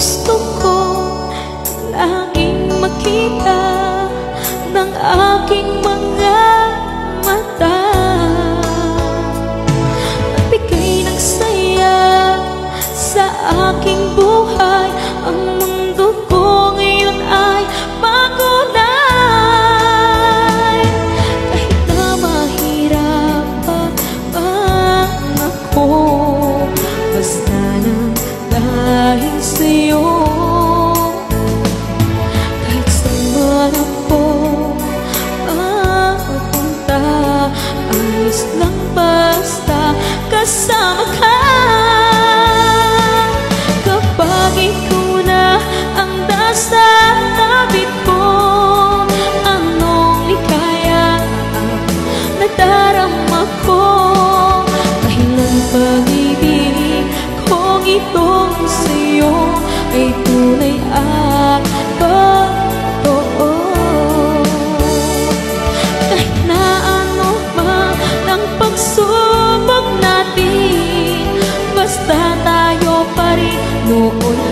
gusto ko laging makita ng aking mga mata. Nagbigay ng saya sa aking buhay. Ang mundo ko ngayon ay makulay. Kahit na mahirapan ako, basta na dahil sa'yo. Kahit saan man ako mapunta, ayos lang basta kasama ka. Kapag ikaw na ang nasa tabi ko, anong likaya ang nadarama ko. Dahil ang pag-ibig kong itong sa'yo ay tunay at totoo. Kahit na ano man ang pagsubok natin, basta tayo pa rin noon